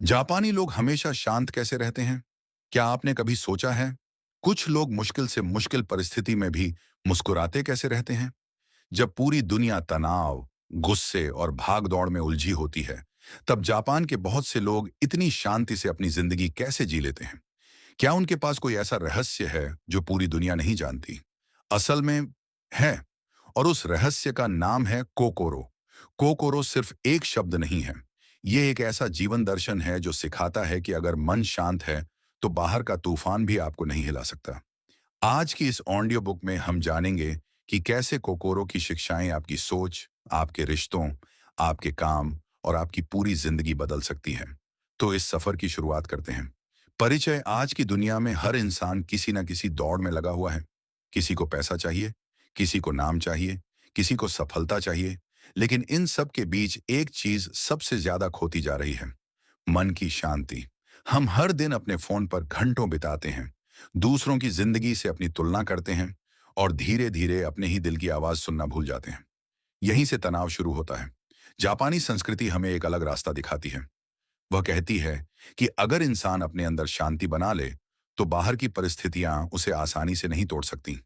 जापानी लोग हमेशा शांत कैसे रहते हैं? क्या आपने कभी सोचा है? कुछ लोग मुश्किल से मुश्किल परिस्थिति में भी मुस्कुराते कैसे रहते हैं? जब पूरी दुनिया तनाव, गुस्से और भाग-दौड़ में उलझी होती है, तब जापान के बहुत से लोग इतनी शांति से अपनी जिंदगी कैसे जी लेते हैं? क्या उनके पास कोई ऐसा रहस्य है जो पूरी दुनिया नहीं जानती? असल में है, और उस रहस्य का नाम है कोकोरो। कोकोरो सिर्फ एक शब्द नहीं है। ये एक ऐसा जीवन दर्शन है जो सिखाता है कि अगर मन शांत है, तो बाहर का तूफान भी आपको नहीं हिला सकता। आज की इस ऑडियो बुक में हम जानेंगे कि कैसे कोकोरो की शिक्षाएं आपकी सोच, आपके रिश्तों, आपके काम और आपकी पूरी जिंदगी बदल सकती हैं। तो इस सफर की शुरुआत करते हैं। परिचय। आज की दुनिया में हर इंसान किसी न किसी दौड़ में लगा हुआ है। किसी को पैसा चाहिए, किसी को नाम चाहिए, किसी को सफलता चाहिए। लेकिन इन सब के बीच एक चीज सबसे ज्यादा खोती जा रही है, मन की शांति। हम हर दिन अपने फोन पर घंटों बिताते हैं, दूसरों की जिंदगी से अपनी तुलना करते हैं और धीरे धीरे अपने ही दिल की आवाज सुनना भूल जाते हैं। यहीं से तनाव शुरू होता है। जापानी संस्कृति हमें एक अलग रास्ता दिखाती है। वह कहती है कि अगर इंसान अपने अंदर शांति बना ले, तो बाहर की परिस्थितियां उसे आसानी से नहीं तोड़ सकती।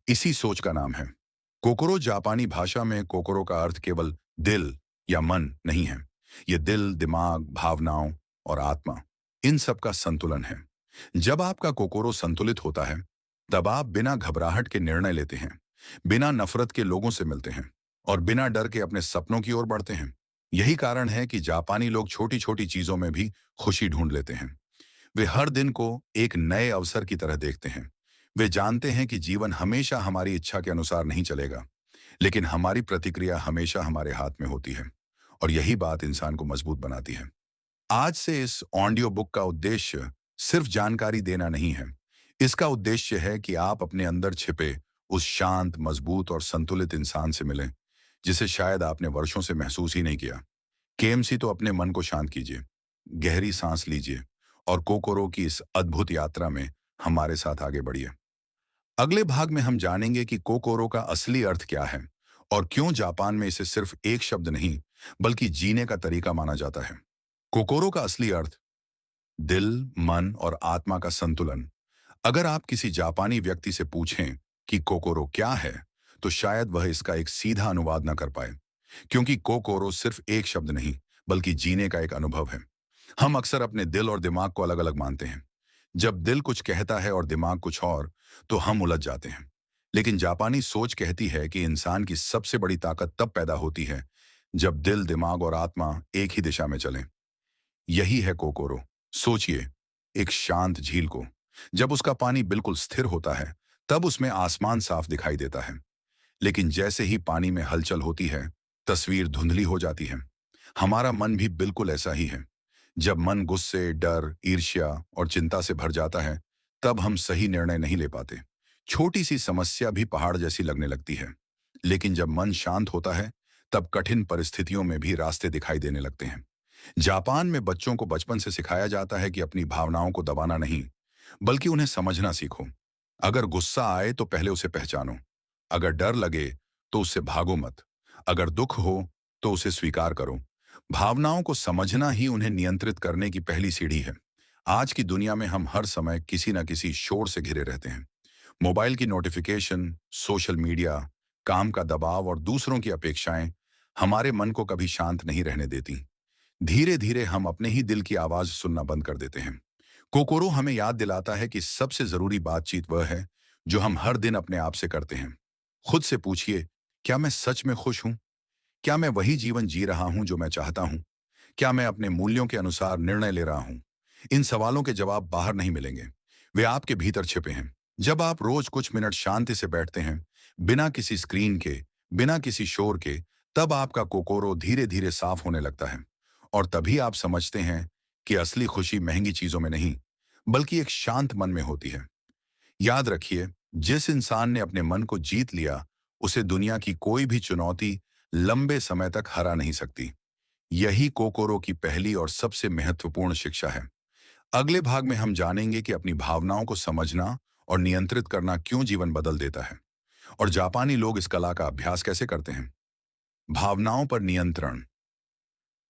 इसी सोच का नाम है कोकोरो। जापानी भाषा में कोकोरो का अर्थ केवल दिल या मन नहीं है। यह दिल, दिमाग, भावनाओं और आत्मा, इन सब का संतुलन है। जब आपका कोकोरो संतुलित होता है, तब आप बिना घबराहट के निर्णय लेते हैं, बिना नफरत के लोगों से मिलते हैं और बिना डर के अपने सपनों की ओर बढ़ते हैं। यही कारण है कि जापानी लोग छोटी छोटी चीजों में भी खुशी ढूंढ लेते हैं। वे हर दिन को एक नए अवसर की तरह देखते हैं। वे जानते हैं कि जीवन हमेशा हमारी इच्छा के अनुसार नहीं चलेगा, लेकिन हमारी प्रतिक्रिया हमेशा हमारे हाथ में होती है। और यही बात इंसान को मजबूत बनाती है। आज से इस ऑडियो बुक का उद्देश्य सिर्फ जानकारी देना नहीं है। इसका उद्देश्य है कि आप अपने अंदर छिपे उस शांत, मजबूत और संतुलित इंसान से मिलें, जिसे शायद आपने वर्षों से महसूस ही नहीं किया। केएमसी तो अपने मन को शांत कीजिए, गहरी सांस लीजिए और कोकोरो की इस अद्भुत यात्रा में हमारे साथ आगे बढ़िए। अगले भाग में हम जानेंगे कि कोकोरो का असली अर्थ क्या है और क्यों जापान में इसे सिर्फ एक शब्द नहीं, बल्कि जीने का तरीका माना जाता है। कोकोरो का असली अर्थ दिल, मन और आत्मा का संतुलन। अगर आप किसी जापानी व्यक्ति से पूछें कि कोकोरो क्या है, तो शायद वह इसका एक सीधा अनुवाद न कर पाए, क्योंकि कोकोरो सिर्फ एक शब्द नहीं, बल्कि जीने का एक अनुभव है। हम अक्सर अपने दिल और दिमाग को अलग अलग मानते हैं। जब दिल कुछ कहता है और दिमाग कुछ और, तो हम उलझ जाते हैं। लेकिन जापानी सोच कहती है कि इंसान की सबसे बड़ी ताकत तब पैदा होती है जब दिल, दिमाग और आत्मा एक ही दिशा में चलें। यही है कोकोरो। सोचिए, एक शांत झील को। जब उसका पानी बिल्कुल स्थिर होता है, तब उसमें आसमान साफ दिखाई देता है। लेकिन जैसे ही पानी में हलचल होती है, तस्वीर धुंधली हो जाती है। हमारा मन भी बिल्कुल ऐसा ही है। जब मन गुस्से, डर, ईर्ष्या और चिंता से भर जाता है, तब हम सही निर्णय नहीं ले पाते। छोटी सी समस्या भी पहाड़ जैसी लगने लगती है। लेकिन जब मन शांत होता है, तब कठिन परिस्थितियों में भी रास्ते दिखाई देने लगते हैं। जापान में बच्चों को बचपन से सिखाया जाता है कि अपनी भावनाओं को दबाना नहीं, बल्कि उन्हें समझना सीखो। अगर गुस्सा आए तो पहले उसे पहचानो। अगर डर लगे तो उससे भागो मत। अगर दुख हो तो उसे स्वीकार करो। भावनाओं को समझना ही उन्हें नियंत्रित करने की पहली सीढ़ी है। आज की दुनिया में हम हर समय किसी न किसी शोर से घिरे रहते हैं। मोबाइल की नोटिफिकेशन, सोशल मीडिया, काम का दबाव और दूसरों की अपेक्षाएं हमारे मन को कभी शांत नहीं रहने देती। धीरे धीरे हम अपने ही दिल की आवाज सुनना बंद कर देते हैं। कोकोरो हमें याद दिलाता है कि सबसे जरूरी बातचीत वह है जो हम हर दिन अपने आप से करते हैं। खुद से पूछिए, क्या मैं सच में खुश हूं? क्या मैं वही जीवन जी रहा हूं जो मैं चाहता हूं? क्या मैं अपने मूल्यों के अनुसार निर्णय ले रहा हूं? इन सवालों के जवाब बाहर नहीं मिलेंगे, वे आपके भीतर छिपे हैं। जब आप रोज कुछ मिनट शांति से बैठते हैं, बिना किसी स्क्रीन के, बिना किसी शोर के, तब आपका कोकोरो धीरे धीरे साफ होने लगता है। और तभी आप समझते हैं कि असली खुशी महंगी चीजों में नहीं, बल्कि एक शांत मन में होती है। याद रखिए, जिस इंसान ने अपने मन को जीत लिया, उसे दुनिया की कोई भी चुनौती लंबे समय तक हरा नहीं सकती। यही कोकोरो की पहली और सबसे महत्वपूर्ण शिक्षा है। अगले भाग में हम जानेंगे कि अपनी भावनाओं को समझना और नियंत्रित करना क्यों जीवन बदल देता है, और जापानी लोग इस कला का अभ्यास कैसे करते हैं। भावनाओं पर नियंत्रण।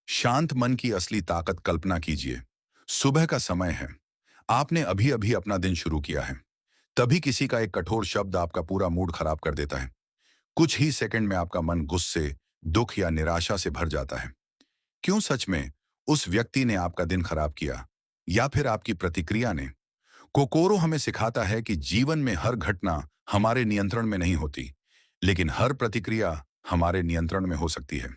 शांत मन की असली ताकत कल्पना कीजिए। सुबह का समय है। आपने अभी अभी अपना दिन शुरू किया है। तभी किसी का एक कठोर शब्द आपका पूरा मूड खराब कर देता है। कुछ ही सेकंड में आपका मन गुस्से, दुख या निराशा से भर जाता है। क्यों? सच में उस व्यक्ति ने आपका दिन खराब किया या फिर आपकी प्रतिक्रिया ने? कोकोरो हमें सिखाता है कि जीवन में हर घटना हमारे नियंत्रण में नहीं होती, लेकिन हर प्रतिक्रिया हमारे नियंत्रण में हो सकती है।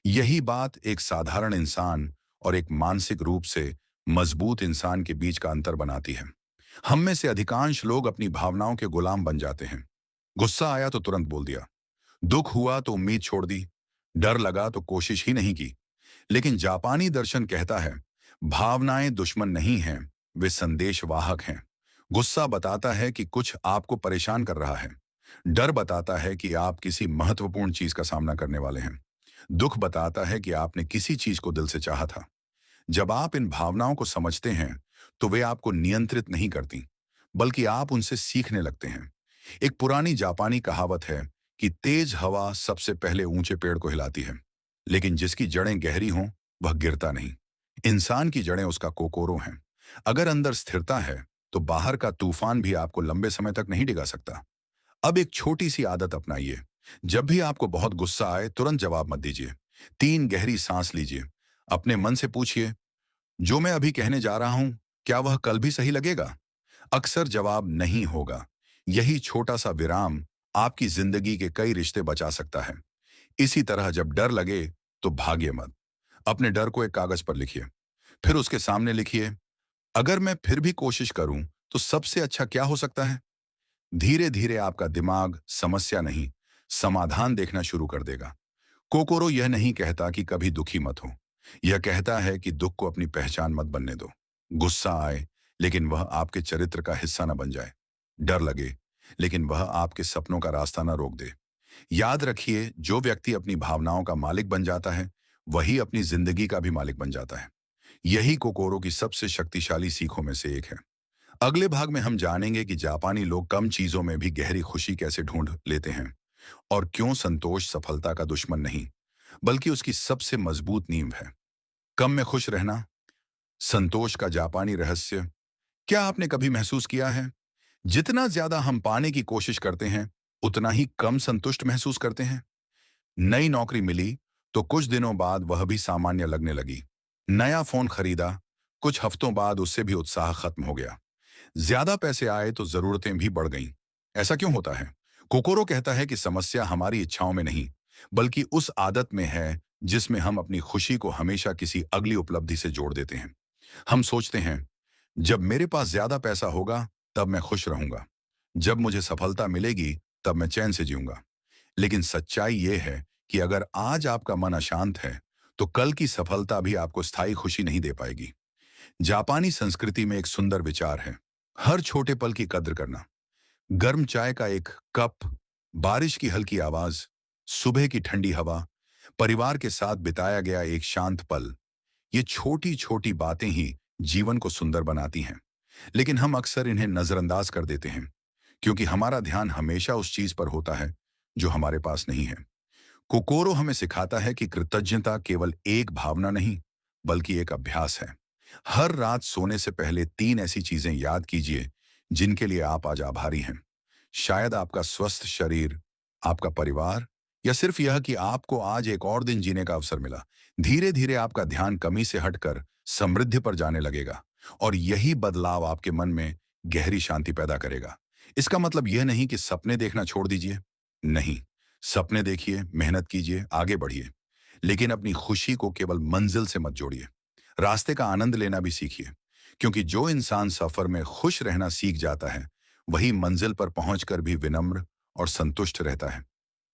यही बात एक साधारण इंसान और एक मानसिक रूप से मजबूत इंसान के बीच का अंतर बनाती है। हम में से अधिकांश लोग अपनी भावनाओं के गुलाम बन जाते हैं। गुस्सा आया तो तुरंत बोल दिया, दुख हुआ तो उम्मीद छोड़ दी, डर लगा तो कोशिश ही नहीं की। लेकिन जापानी दर्शन कहता है, भावनाएं दुश्मन नहीं हैं, वे संदेशवाहक हैं। गुस्सा बताता है कि कुछ आपको परेशान कर रहा है। डर बताता है कि आप किसी महत्वपूर्ण चीज का सामना करने वाले हैं। दुख बताता है कि आपने किसी चीज को दिल से चाहा था। जब आप इन भावनाओं को समझते हैं, तो वे आपको नियंत्रित नहीं करती, बल्कि आप उनसे सीखने लगते हैं। एक पुरानी जापानी कहावत है कि तेज हवा सबसे पहले ऊंचे पेड़ को हिलाती है, लेकिन जिसकी जड़ें गहरी हों, वह गिरता नहीं। इंसान की जड़ें उसका कोकोरो हैं। अगर अंदर स्थिरता है, तो बाहर का तूफान भी आपको लंबे समय तक नहीं डिगा सकता। अब एक छोटी सी आदत अपनाइए। जब भी आपको बहुत गुस्सा आए, तुरंत जवाब मत दीजिए। 3 गहरी सांस लीजिए। अपने मन से पूछिए, जो मैं अभी कहने जा रहा हूं, क्या वह कल भी सही लगेगा? अक्सर जवाब नहीं होगा। यही छोटा सा विराम आपकी जिंदगी के कई रिश्ते बचा सकता है। इसी तरह जब डर लगे, तो भागिए मत। अपने डर को एक कागज पर लिखिए। फिर उसके सामने लिखिए, अगर मैं फिर भी कोशिश करूं, तो सबसे अच्छा क्या हो सकता है? धीरे धीरे आपका दिमाग समस्या नहीं, समाधान देखना शुरू कर देगा। कोकोरो यह नहीं कहता कि कभी दुखी मत हो। यह कहता है कि दुख को अपनी पहचान मत बनने दो। गुस्सा आए, लेकिन वह आपके चरित्र का हिस्सा न बन जाए। डर लगे, लेकिन वह आपके सपनों का रास्ता न रोक दे। याद रखिए, जो व्यक्ति अपनी भावनाओं का मालिक बन जाता है, वही अपनी जिंदगी का भी मालिक बन जाता है। यही कोकोरो की सबसे शक्तिशाली सीखों में से एक है। अगले भाग में हम जानेंगे कि जापानी लोग कम चीजों में भी गहरी खुशी कैसे ढूंढ लेते हैं, और क्यों संतोष सफलता का दुश्मन नहीं, बल्कि उसकी सबसे मजबूत नींव है। कम में खुश रहना, संतोष का जापानी रहस्य। क्या आपने कभी महसूस किया है, जितना ज्यादा हम पाने की कोशिश करते हैं, उतना ही कम संतुष्ट महसूस करते हैं? नई नौकरी मिली तो कुछ दिनों बाद वह भी सामान्य लगने लगी। नया फोन खरीदा, कुछ हफ्तों बाद उससे भी उत्साह खत्म हो गया। ज्यादा पैसे आए तो जरूरतें भी बढ़ गईं। ऐसा क्यों होता है? कोकोरो कहता है कि समस्या हमारी इच्छाओं में नहीं, बल्कि उस आदत में है जिसमें हम अपनी खुशी को हमेशा किसी अगली उपलब्धि से जोड़ देते हैं। हम सोचते हैं, जब मेरे पास ज्यादा पैसा होगा, तब मैं खुश रहूंगा। जब मुझे सफलता मिलेगी, तब मैं चैन से जीऊंगा। लेकिन सच्चाई यह है कि अगर आज आपका मन अशांत है, तो कल की सफलता भी आपको स्थायी खुशी नहीं दे पाएगी। जापानी संस्कृति में एक सुंदर विचार है, हर छोटे पल की कद्र करना। गर्म चाय का एक कप, बारिश की हल्की आवाज, सुबह की ठंडी हवा, परिवार के साथ बिताया गया एक शांत पल, ये छोटी छोटी बातें ही जीवन को सुंदर बनाती हैं। लेकिन हम अक्सर इन्हें नजरअंदाज कर देते हैं, क्योंकि हमारा ध्यान हमेशा उस चीज पर होता है जो हमारे पास नहीं है। कोकोरो हमें सिखाता है कि कृतज्ञता केवल एक भावना नहीं, बल्कि एक अभ्यास है। हर रात सोने से पहले 3 ऐसी चीजें याद कीजिए जिनके लिए आप आज आभारी हैं। शायद आपका स्वस्थ शरीर, आपका परिवार, या सिर्फ यह कि आपको आज एक और दिन जीने का अवसर मिला। धीरे धीरे आपका ध्यान कमी से हटकर समृद्धि पर जाने लगेगा, और यही बदलाव आपके मन में गहरी शांति पैदा करेगा। इसका मतलब यह नहीं कि सपने देखना छोड़ दीजिए। नहीं, सपने देखिए, मेहनत कीजिए, आगे बढ़िए, लेकिन अपनी खुशी को केवल मंजिल से मत जोड़िए। रास्ते का आनंद लेना भी सीखिए, क्योंकि जो इंसान सफर में खुश रहना सीख जाता है, वही मंजिल पर पहुंचकर भी विनम्र और संतुष्ट रहता है।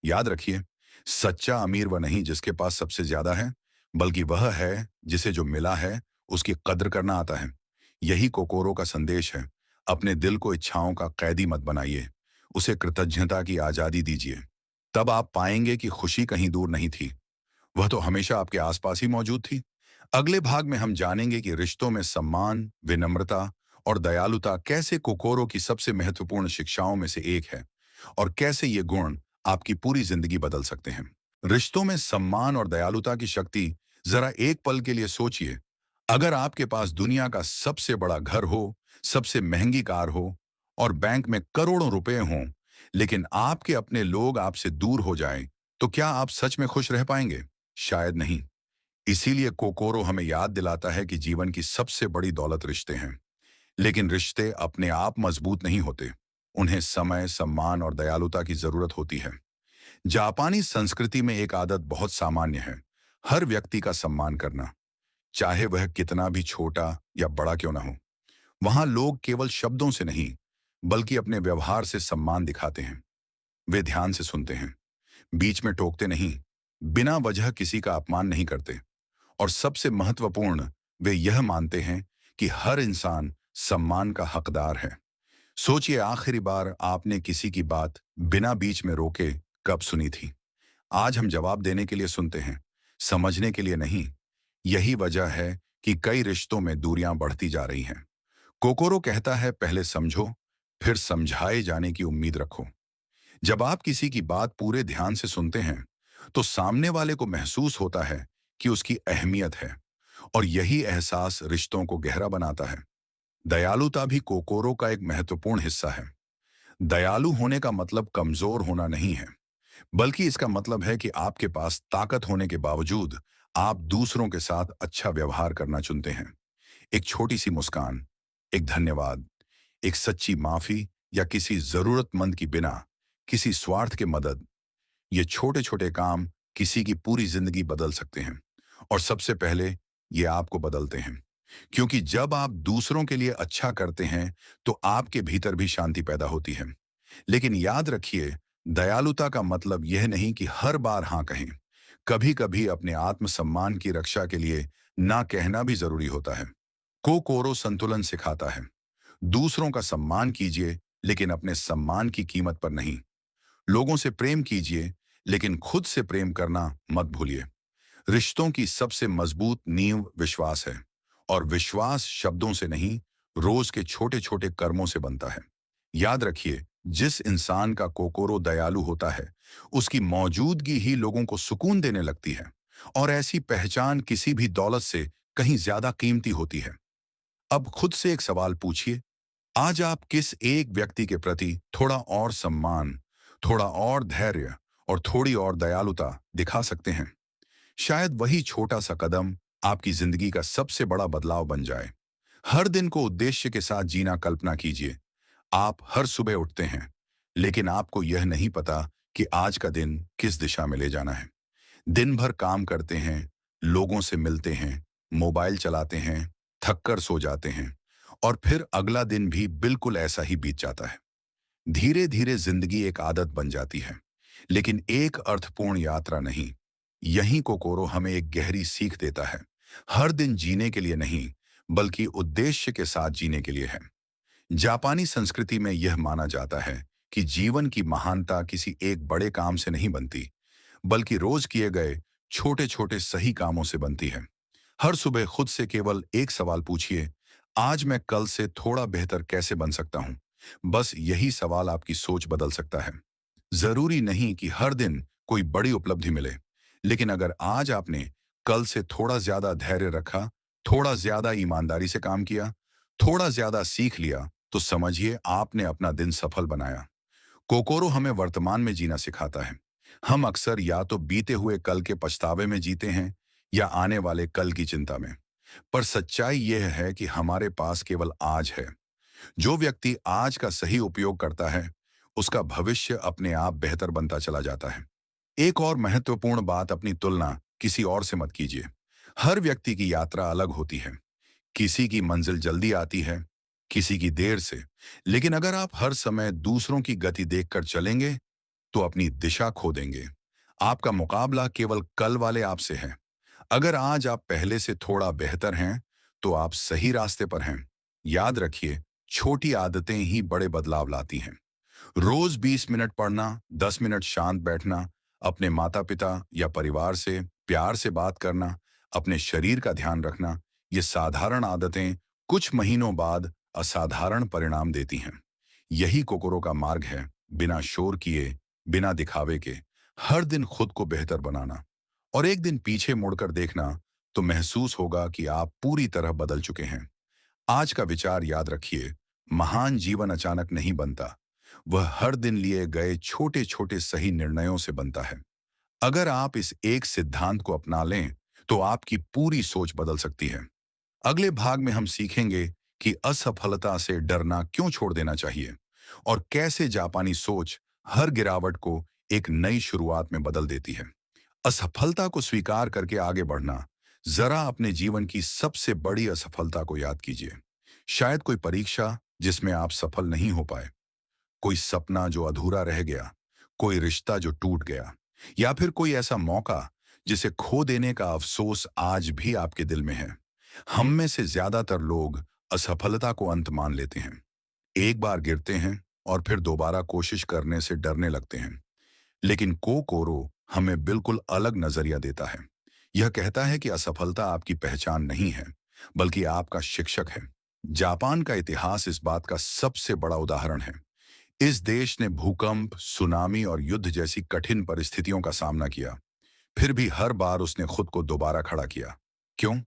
याद रखिए, सच्चा अमीर वह नहीं जिसके पास सबसे ज्यादा है, बल्कि वह है जिसे जो मिला है उसकी कद्र करना आता है। यही कोकोरो का संदेश है। अपने दिल को इच्छाओं का कैदी मत बनाइए, उसे कृतज्ञता की आजादी दीजिए। तब आप पाएंगे कि खुशी कहीं दूर नहीं थी, वह तो हमेशा आपके आसपास ही मौजूद थी। अगले भाग में हम जानेंगे कि रिश्तों में सम्मान, विनम्रता और दयालुता कैसे कोकोरो की सबसे महत्वपूर्ण शिक्षाओं में से एक है, और कैसे ये गुण आपकी पूरी जिंदगी बदल सकते हैं। रिश्तों में सम्मान और दयालुता की शक्ति जरा एक पल के लिए सोचिए, अगर आपके पास दुनिया का सबसे बड़ा घर हो, सबसे महंगी कार हो और बैंक में करोड़ों रुपए हों, लेकिन आपके अपने लोग आपसे दूर हो जाएं, तो क्या आप सच में खुश रह पाएंगे? शायद नहीं। इसीलिए कोकोरो हमें याद दिलाता है कि जीवन की सबसे बड़ी दौलत रिश्ते हैं। लेकिन रिश्ते अपने आप मजबूत नहीं होते। उन्हें समय, सम्मान और दयालुता की जरूरत होती है। जापानी संस्कृति में एक आदत बहुत सामान्य है, हर व्यक्ति का सम्मान करना, चाहे वह कितना भी छोटा या बड़ा क्यों ना हो। वहां लोग केवल शब्दों से नहीं, बल्कि अपने व्यवहार से सम्मान दिखाते हैं। वे ध्यान से सुनते हैं, बीच में टोकते नहीं, बिना वजह किसी का अपमान नहीं करते। और सबसे महत्वपूर्ण, वे यह मानते हैं कि हर इंसान सम्मान का हकदार है। सोचिए, आखिरी बार आपने किसी की बात बिना बीच में रोके कब सुनी थी? आज हम जवाब देने के लिए सुनते हैं, समझने के लिए नहीं। यही वजह है कि कई रिश्तों में दूरियां बढ़ती जा रही हैं। कोकोरो कहता है, पहले समझो, फिर समझाए जाने की उम्मीद रखो। जब आप किसी की बात पूरे ध्यान से सुनते हैं, तो सामने वाले को महसूस होता है कि उसकी अहमियत है, और यही एहसास रिश्तों को गहरा बनाता है। दयालुता भी कोकोरो का एक महत्वपूर्ण हिस्सा है। दयालु होने का मतलब कमजोर होना नहीं है, बल्कि इसका मतलब है कि आपके पास ताकत होने के बावजूद आप दूसरों के साथ अच्छा व्यवहार करना चुनते हैं। एक छोटी सी मुस्कान, एक धन्यवाद, एक सच्ची माफी, या किसी जरूरतमंद की बिना किसी स्वार्थ के मदद, ये छोटे छोटे काम किसी की पूरी जिंदगी बदल सकते हैं। और सबसे पहले ये आपको बदलते हैं, क्योंकि जब आप दूसरों के लिए अच्छा करते हैं, तो आपके भीतर भी शांति पैदा होती है। लेकिन याद रखिए, दयालुता का मतलब यह नहीं कि हर बार हाँ कहें। कभी कभी अपने आत्मसम्मान की रक्षा के लिए ना कहना भी जरूरी होता है। कोकोरो संतुलन सिखाता है, दूसरों का सम्मान कीजिए, लेकिन अपने सम्मान की कीमत पर नहीं। लोगों से प्रेम कीजिए, लेकिन खुद से प्रेम करना मत भूलिए। रिश्तों की सबसे मजबूत नींव विश्वास है, और विश्वास शब्दों से नहीं, रोज के छोटे छोटे कर्मों से बनता है। याद रखिए, जिस इंसान का कोकोरो दयालु होता है, उसकी मौजूदगी ही लोगों को सुकून देने लगती है, और ऐसी पहचान किसी भी दौलत से कहीं ज्यादा कीमती होती है। अब खुद से एक सवाल पूछिए, आज आप किस एक व्यक्ति के प्रति थोड़ा और सम्मान, थोड़ा और धैर्य और थोड़ी और दयालुता दिखा सकते हैं? शायद वही छोटा सा कदम आपकी जिंदगी का सबसे बड़ा बदलाव बन जाए। हर दिन को उद्देश्य के साथ जीना कल्पना कीजिए। आप हर सुबह उठते हैं, लेकिन आपको यह नहीं पता कि आज का दिन किस दिशा में ले जाना है। दिन भर काम करते हैं, लोगों से मिलते हैं, मोबाइल चलाते हैं, थक कर सो जाते हैं, और फिर अगला दिन भी बिल्कुल ऐसा ही बीत जाता है। धीरे धीरे जिंदगी एक आदत बन जाती है, लेकिन एक अर्थपूर्ण यात्रा नहीं। यहीं कोकोरो हमें एक गहरी सीख देता है, हर दिन जीने के लिए नहीं, बल्कि उद्देश्य के साथ जीने के लिए है। जापानी संस्कृति में यह माना जाता है कि जीवन की महानता किसी एक बड़े काम से नहीं बनती, बल्कि रोज किए गए छोटे छोटे सही कामों से बनती है। हर सुबह खुद से केवल एक सवाल पूछिए, आज मैं कल से थोड़ा बेहतर कैसे बन सकता हूं? बस यही सवाल आपकी सोच बदल सकता है। जरूरी नहीं कि हर दिन कोई बड़ी उपलब्धि मिले, लेकिन अगर आज आपने कल से थोड़ा ज्यादा धैर्य रखा, थोड़ा ज्यादा ईमानदारी से काम किया, थोड़ा ज्यादा सीख लिया, तो समझिए आपने अपना दिन सफल बनाया। कोकोरो हमें वर्तमान में जीना सिखाता है। हम अक्सर या तो बीते हुए कल के पछतावे में जीते हैं, या आने वाले कल की चिंता में। पर सच्चाई यह है कि हमारे पास केवल आज है। जो व्यक्ति आज का सही उपयोग करता है, उसका भविष्य अपने आप बेहतर बनता चला जाता है। एक और महत्वपूर्ण बात, अपनी तुलना किसी और से मत कीजिए। हर व्यक्ति की यात्रा अलग होती है। किसी की मंजिल जल्दी आती है, किसी की देर से। लेकिन अगर आप हर समय दूसरों की गति देखकर चलेंगे, तो अपनी दिशा खो देंगे। आपका मुकाबला केवल कल वाले आपसे है। अगर आज आप पहले से थोड़ा बेहतर हैं, तो आप सही रास्ते पर हैं। याद रखिए, छोटी आदतें ही बड़े बदलाव लाती हैं। रोज 20 मिनट पढ़ना, 10 मिनट शांत बैठना, अपने माता पिता या परिवार से प्यार से बात करना, अपने शरीर का ध्यान रखना, ये साधारण आदतें कुछ महीनों बाद असाधारण परिणाम देती हैं। यही कोकोरो का मार्ग है, बिना शोर किए, बिना दिखावे के, हर दिन खुद को बेहतर बनाना। और एक दिन पीछे मुड़कर देखना, तो महसूस होगा कि आप पूरी तरह बदल चुके हैं। आज का विचार याद रखिए, महान जीवन अचानक नहीं बनता। वह हर दिन लिए गए छोटे छोटे सही निर्णयों से बनता है। अगर आप इस एक सिद्धांत को अपना लें, तो आपकी पूरी सोच बदल सकती है। अगले भाग में हम सीखेंगे कि असफलता से डरना क्यों छोड़ देना चाहिए और कैसे जापानी सोच हर गिरावट को एक नई शुरुआत में बदल देती है। असफलता को स्वीकार करके आगे बढ़ना। जरा अपने जीवन की सबसे बड़ी असफलता को याद कीजिए। शायद कोई परीक्षा जिसमें आप सफल नहीं हो पाए, कोई सपना जो अधूरा रह गया, कोई रिश्ता जो टूट गया, या फिर कोई ऐसा मौका जिसे खो देने का अफसोस आज भी आपके दिल में है। हम में से ज्यादातर लोग असफलता को अंत मान लेते हैं। एक बार गिरते हैं और फिर दोबारा कोशिश करने से डरने लगते हैं। लेकिन कोकोरो हमें बिल्कुल अलग नजरिया देता है। यह कहता है कि असफलता आपकी पहचान नहीं है, बल्कि आपका शिक्षक है। जापान का इतिहास इस बात का सबसे बड़ा उदाहरण है। इस देश ने भूकंप, सुनामी और युद्ध जैसी कठिन परिस्थितियों का सामना किया। फिर भी हर बार उसने खुद को दोबारा खड़ा किया। क्यों?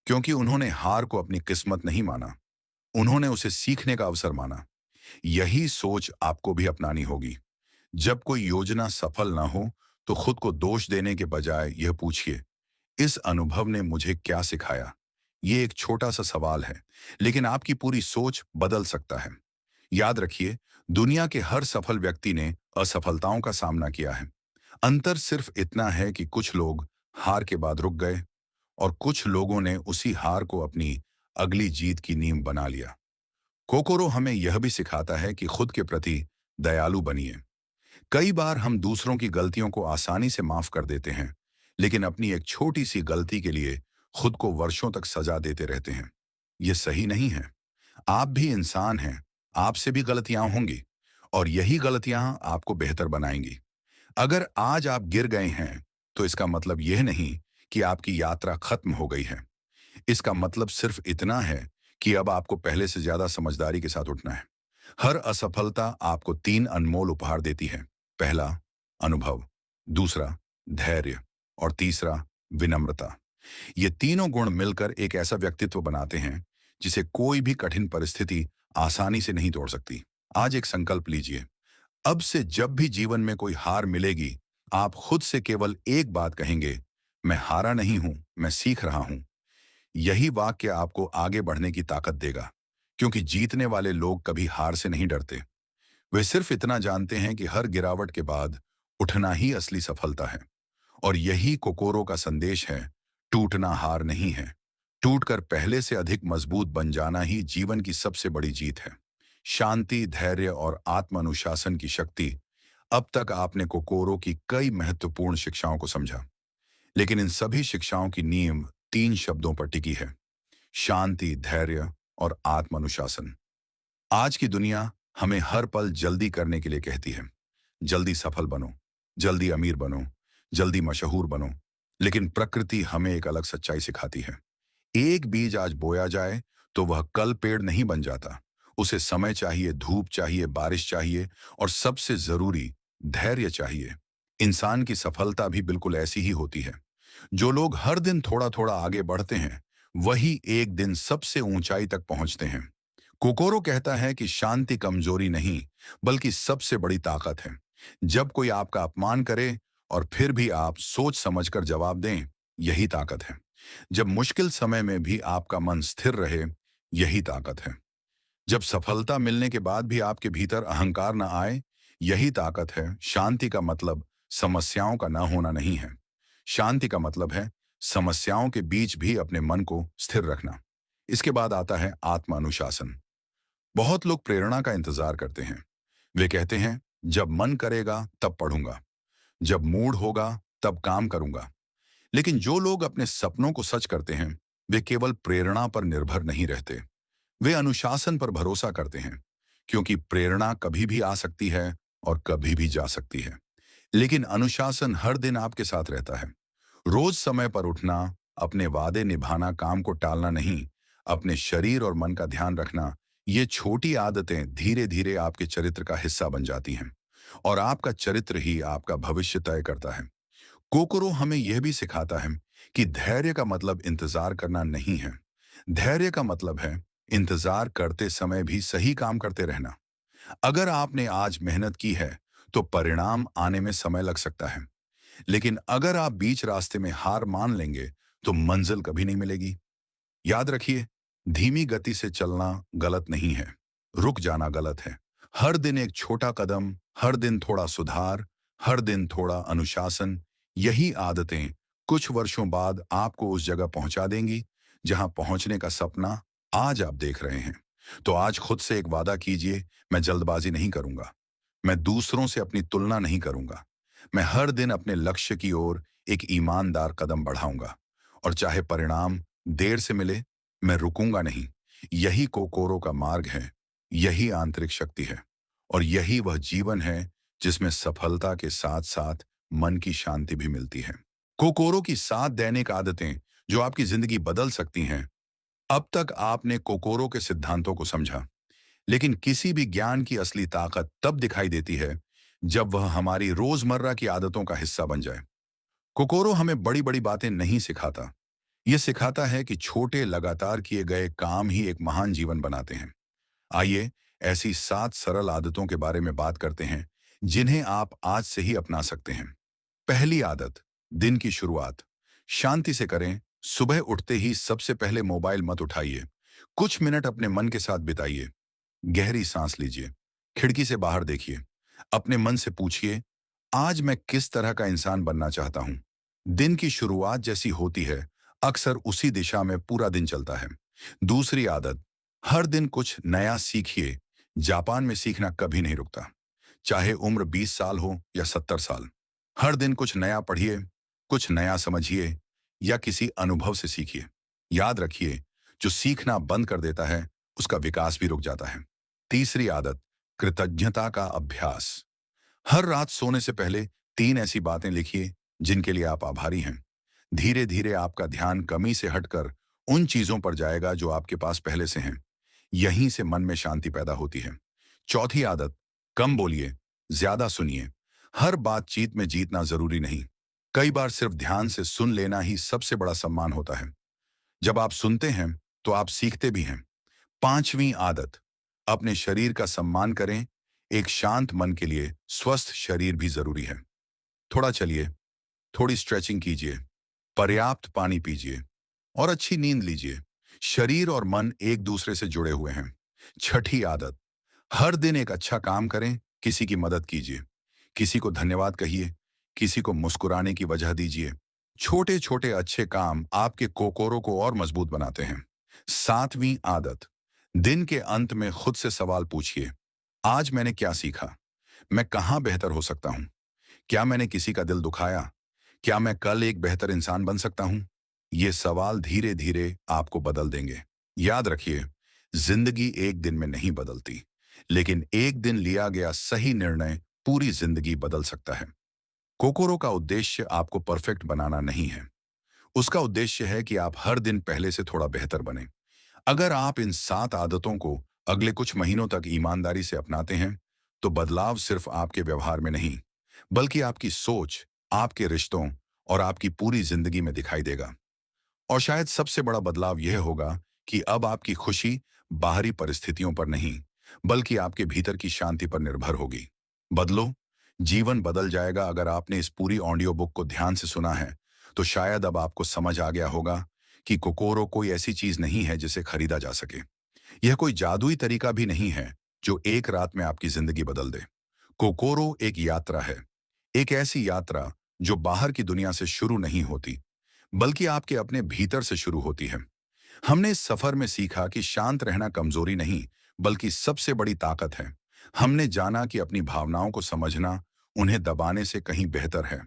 क्योंकि उन्होंने हार को अपनी किस्मत नहीं माना, उन्होंने उसे सीखने का अवसर माना। यही सोच आपको भी अपनानी होगी। जब कोई योजना सफल ना हो, तो खुद को दोष देने के बजाय यह पूछिए, इस अनुभव ने मुझे क्या सिखाया? ये एक छोटा सा सवाल है, लेकिन आपकी पूरी सोच बदल सकता है। याद रखिए, दुनिया के हर सफल व्यक्ति ने असफलताओं का सामना किया है। अंतर सिर्फ इतना है कि कुछ लोग हार के बाद रुक गए और कुछ लोगों ने उसी हार को अपनी अगली जीत की नींव बना लिया। कोकोरो हमें यह भी सिखाता है कि खुद के प्रति दयालु बनिए। कई बार हम दूसरों की गलतियों को आसानी से माफ कर देते हैं, लेकिन अपनी एक छोटी सी गलती के लिए खुद को वर्षों तक सजा देते रहते हैं। यह सही नहीं है। आप भी इंसान हैं, आपसे भी गलतियां होंगी, और यही गलतियां आपको बेहतर बनाएंगी। अगर आज आप गिर गए हैं, तो इसका मतलब यह नहीं कि आपकी यात्रा खत्म हो गई है। इसका मतलब सिर्फ इतना है कि अब आपको पहले से ज्यादा समझदारी के साथ उठना है। हर असफलता आपको 3 अनमोल उपहार देती है। पहला, अनुभव। दूसरा, धैर्य। और तीसरा, विनम्रता। ये तीनों गुण मिलकर एक ऐसा व्यक्तित्व बनाते हैं जिसे कोई भी कठिन परिस्थिति आसानी से नहीं तोड़ सकती। आज एक संकल्प लीजिए। अब से जब भी जीवन में कोई हार मिलेगी, आप खुद से केवल एक बात कहेंगे, मैं हारा नहीं हूं, मैं सीख रहा हूं। यही वाक्य आपको आगे बढ़ने की ताकत देगा, क्योंकि जीतने वाले लोग कभी हार से नहीं डरते। वे सिर्फ इतना जानते हैं कि हर गिरावट के बाद उठना ही असली सफलता है। और यही कोकोरो का संदेश है, टूटना हार नहीं है। टूटकर पहले से अधिक मजबूत बन जाना ही जीवन की सबसे बड़ी जीत है। शांति, धैर्य और आत्म अनुशासन की शक्ति। अब तक आपने कोकोरो की कई महत्वपूर्ण शिक्षाओं को समझा, लेकिन इन सभी शिक्षाओं की नींव 3 शब्दों पर टिकी है: शांति, धैर्य और आत्म अनुशासन। आज की दुनिया हमें हर पल जल्दी करने के लिए कहती है। जल्दी सफल बनो, जल्दी अमीर बनो, जल्दी मशहूर बनो। लेकिन प्रकृति हमें एक अलग सच्चाई सिखाती है। एक बीज आज बोया जाए तो वह कल पेड़ नहीं बन जाता। उसे समय चाहिए, धूप चाहिए, बारिश चाहिए, और सबसे जरूरी, धैर्य चाहिए। इंसान की सफलता भी बिल्कुल ऐसी ही होती है। जो लोग हर दिन थोड़ा थोड़ा आगे बढ़ते हैं, वही एक दिन सबसे ऊंचाई तक पहुंचते हैं। कोकोरो कहता है कि शांति कमजोरी नहीं, बल्कि सबसे बड़ी ताकत है। जब कोई आपका अपमान करे और फिर भी आप सोच समझकर जवाब दें, यही ताकत है। जब मुश्किल समय में भी आपका मन स्थिर रहे, यही ताकत है। जब सफलता मिलने के बाद भी आपके भीतर अहंकार न आए, यही ताकत है। शांति का मतलब समस्याओं का ना होना नहीं है। शांति का मतलब है समस्याओं के बीच भी अपने मन को स्थिर रखना। इसके बाद आता है आत्म अनुशासन। बहुत लोग प्रेरणा का इंतजार करते हैं। वे कहते हैं, जब मन करेगा तब पढ़ूंगा, जब मूड होगा तब काम करूंगा। लेकिन जो लोग अपने सपनों को सच करते हैं, वे केवल प्रेरणा पर निर्भर नहीं रहते, वे अनुशासन पर भरोसा करते हैं। क्योंकि प्रेरणा कभी भी आ सकती है और कभी भी जा सकती है, लेकिन अनुशासन हर दिन आपके साथ रहता है। रोज समय पर उठना, अपने वादे निभाना, काम को टालना नहीं, अपने शरीर और मन का ध्यान रखना, ये छोटी आदतें धीरे धीरे आपके चरित्र का हिस्सा बन जाती हैं, और आपका चरित्र ही आपका भविष्य तय करता है। कोकोरो हमें यह भी सिखाता है कि धैर्य का मतलब इंतजार करना नहीं है। धैर्य का मतलब है इंतजार करते समय भी सही काम करते रहना। अगर आपने आज मेहनत की है, तो परिणाम आने में समय लग सकता है। लेकिन अगर आप बीच रास्ते में हार मान लेंगे, तो मंजिल कभी नहीं मिलेगी। याद रखिए, धीमी गति से चलना गलत नहीं है, रुक जाना गलत है। हर दिन एक छोटा कदम, हर दिन थोड़ा सुधार, हर दिन थोड़ा अनुशासन, यही आदतें कुछ वर्षों बाद आपको उस जगह पहुंचा देंगी जहां पहुंचने का सपना आज आप देख रहे हैं। तो आज खुद से एक वादा कीजिए, मैं जल्दबाजी नहीं करूंगा, मैं दूसरों से अपनी तुलना नहीं करूंगा, मैं हर दिन अपने लक्ष्य की ओर एक ईमानदार कदम बढ़ाऊंगा। और चाहे परिणाम देर से मिले, मैं रुकूंगा नहीं। यही कोकोरो का मार्ग है, यही आंतरिक शक्ति है, और यही वह जीवन है जिसमें सफलता के साथ साथ मन की शांति भी मिलती है। कोकोरो की 7 दैनिक आदतें जो आपकी जिंदगी बदल सकती हैं। अब तक आपने कोकोरो के सिद्धांतों को समझा, लेकिन किसी भी ज्ञान की असली ताकत तब दिखाई देती है जब वह हमारी रोजमर्रा की आदतों का हिस्सा बन जाए। कोकोरो हमें बड़ी बड़ी बातें नहीं सिखाता, यह सिखाता है कि छोटे लगातार किए गए काम ही एक महान जीवन बनाते हैं। आइए ऐसी 7 सरल आदतों के बारे में बात करते हैं जिन्हें आप आज से ही अपना सकते हैं। पहली आदत, दिन की शुरुआत शांति से करें। सुबह उठते ही सबसे पहले मोबाइल मत उठाइए। कुछ मिनट अपने मन के साथ बिताइए। गहरी सांस लीजिए, खिड़की से बाहर देखिए, अपने मन से पूछिए, आज मैं किस तरह का इंसान बनना चाहता हूं। दिन की शुरुआत जैसी होती है, अक्सर उसी दिशा में पूरा दिन चलता है। दूसरी आदत, हर दिन कुछ नया सीखिए। जापान में सीखना कभी नहीं रुकता, चाहे उम्र 20 साल हो या 70 साल। हर दिन कुछ नया पढ़िए, कुछ नया समझिए, या किसी अनुभव से सीखिए। याद रखिए, जो सीखना बंद कर देता है, उसका विकास भी रुक जाता है। तीसरी आदत, कृतज्ञता का अभ्यास। हर रात सोने से पहले 3 ऐसी बातें लिखिए जिनके लिए आप आभारी हैं। धीरे धीरे आपका ध्यान कमी से हटकर उन चीजों पर जाएगा जो आपके पास पहले से हैं। यहीं से मन में शांति पैदा होती है। चौथी आदत, कम बोलिए, ज्यादा सुनिए। हर बातचीत में जीतना जरूरी नहीं, कई बार सिर्फ ध्यान से सुन लेना ही सबसे बड़ा सम्मान होता है। जब आप सुनते हैं, तो आप सीखते भी हैं। पांचवी आदत, अपने शरीर का सम्मान करें। एक शांत मन के लिए स्वस्थ शरीर भी जरूरी है। थोड़ा चलिए, थोड़ी स्ट्रेचिंग कीजिए, पर्याप्त पानी पीजिए और अच्छी नींद लीजिए। शरीर और मन एक दूसरे से जुड़े हुए हैं। छठी आदत, हर दिन एक अच्छा काम करें। किसी की मदद कीजिए, किसी को धन्यवाद कहिए, किसी को मुस्कुराने की वजह दीजिए। छोटे छोटे अच्छे काम आपके कोकोरो को और मजबूत बनाते हैं। सातवीं आदत, दिन के अंत में खुद से सवाल पूछिए, आज मैंने क्या सीखा, मैं कहाँ बेहतर हो सकता हूँ, क्या मैंने किसी का दिल दुखाया, क्या मैं कल एक बेहतर इंसान बन सकता हूँ। ये सवाल धीरे धीरे आपको बदल देंगे। याद रखिए, जिंदगी एक दिन में नहीं बदलती, लेकिन एक दिन लिया गया सही निर्णय पूरी जिंदगी बदल सकता है। कोकोरो का उद्देश्य आपको परफेक्ट बनाना नहीं है, उसका उद्देश्य है कि आप हर दिन पहले से थोड़ा बेहतर बने। अगर आप इन 7 आदतों को अगले कुछ महीनों तक ईमानदारी से अपनाते हैं, तो बदलाव सिर्फ आपके व्यवहार में नहीं, बल्कि आपकी सोच, आपके रिश्तों और आपकी पूरी जिंदगी में दिखाई देगा। और शायद सबसे बड़ा बदलाव यह होगा कि अब आपकी खुशी बाहरी परिस्थितियों पर नहीं, बल्कि आपके भीतर की शांति पर निर्भर होगी। बदलो, जीवन बदल जाएगा। अगर आपने इस पूरी ऑडियो बुक को ध्यान से सुना है, तो शायद अब आपको समझ आ गया होगा कि कोकोरो कोई ऐसी चीज नहीं है जिसे खरीदा जा सके। यह कोई जादुई तरीका भी नहीं है जो एक रात में आपकी जिंदगी बदल दे। कोकोरो एक यात्रा है, एक ऐसी यात्रा जो बाहर की दुनिया से शुरू नहीं होती, बल्कि आपके अपने भीतर से शुरू होती है। हमने इस सफर में सीखा कि शांत रहना कमजोरी नहीं, बल्कि सबसे बड़ी ताकत है। हमने जाना कि अपनी भावनाओं को समझना उन्हें दबाने से कहीं बेहतर है।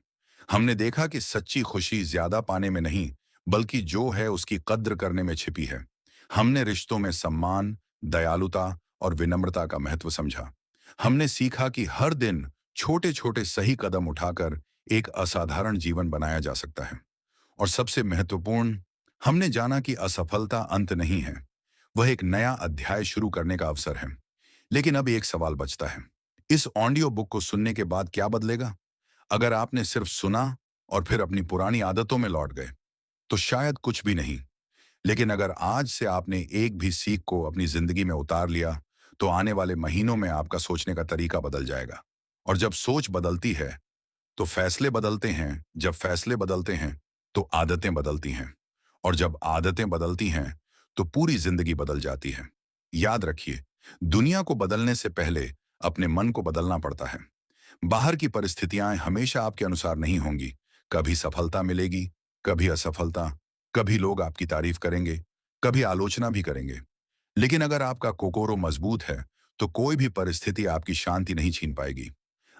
हमने देखा कि सच्ची खुशी ज्यादा पाने में नहीं, बल्कि जो है उसकी कद्र करने में छिपी है। हमने रिश्तों में सम्मान, दयालुता और विनम्रता का महत्व समझा। हमने सीखा कि हर दिन छोटे छोटे सही कदम उठाकर एक असाधारण जीवन बनाया जा सकता है। और सबसे महत्वपूर्ण, हमने जाना कि असफलता अंत नहीं है, वह एक नया अध्याय शुरू करने का अवसर है। लेकिन अब एक सवाल बचता है, इस ऑडियो बुक को सुनने के बाद क्या बदलेगा? अगर आपने सिर्फ सुना और फिर अपनी पुरानी आदतों में लौट गए, तो शायद कुछ भी नहीं। लेकिन अगर आज से आपने एक भी सीख को अपनी जिंदगी में उतार लिया, तो आने वाले महीनों में आपका सोचने का तरीका बदल जाएगा। और जब सोच बदलती है, तो फैसले बदलते हैं। जब फैसले बदलते हैं, तो आदतें बदलती हैं। और जब आदतें बदलती हैं, तो पूरी जिंदगी बदल जाती है। याद रखिए, दुनिया को बदलने से पहले अपने मन को बदलना पड़ता है। बाहर की परिस्थितियां हमेशा आपके अनुसार नहीं होंगी। कभी सफलता मिलेगी, कभी असफलता, कभी लोग आपकी तारीफ करेंगे, कभी आलोचना भी करेंगे। लेकिन अगर आपका कोकोरो मजबूत है, तो कोई भी परिस्थिति आपकी शांति नहीं छीन पाएगी।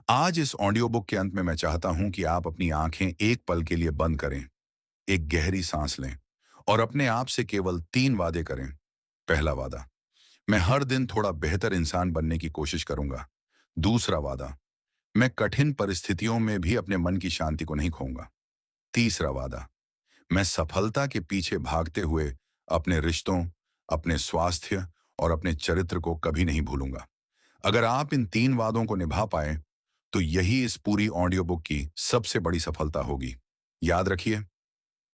आज इस ऑडियो बुक के अंत में मैं चाहता हूं कि आप अपनी आंखें एक पल के लिए बंद करें, एक गहरी सांस लें और अपने आप से केवल 3 वादे करें। पहला वादा, मैं हर दिन थोड़ा बेहतर इंसान बनने की कोशिश करूंगा। दूसरा वादा, मैं कठिन परिस्थितियों में भी अपने मन की शांति को नहीं खोऊंगा। तीसरा वादा, मैं सफलता के पीछे भागते हुए अपने रिश्तों, अपने स्वास्थ्य और अपने चरित्र को कभी नहीं भूलूंगा। अगर आप इन 3 वादों को निभा पाए, तो यही इस पूरी ऑडियो बुक की सबसे बड़ी सफलता होगी। याद रखिए,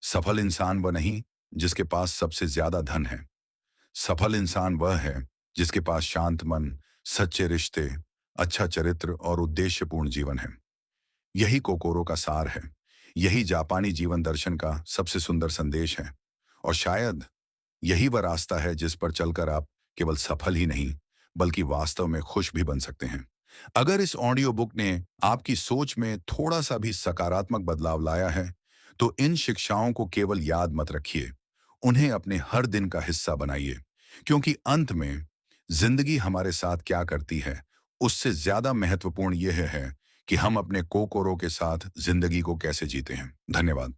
सफल इंसान वह नहीं जिसके पास सबसे ज्यादा धन है। सफल इंसान वह है जिसके पास शांत मन, सच्चे रिश्ते, अच्छा चरित्र और उद्देश्यपूर्ण जीवन है। यही कोकोरो का सार है। यही जापानी जीवन दर्शन का सबसे सुंदर संदेश है। और शायद यही वह रास्ता है जिस पर चलकर आप केवल सफल ही नहीं, बल्कि वास्तव में खुश भी बन सकते हैं। अगर इस ऑडियो बुक ने आपकी सोच में थोड़ा सा भी सकारात्मक बदलाव लाया है, तो इन शिक्षाओं को केवल याद मत रखिए, उन्हें अपने हर दिन का हिस्सा बनाइए। क्योंकि अंत में जिंदगी हमारे साथ क्या करती है, उससे ज्यादा महत्वपूर्ण यह है कि हम अपने कोकोरो के साथ जिंदगी को कैसे जीते हैं। धन्यवाद।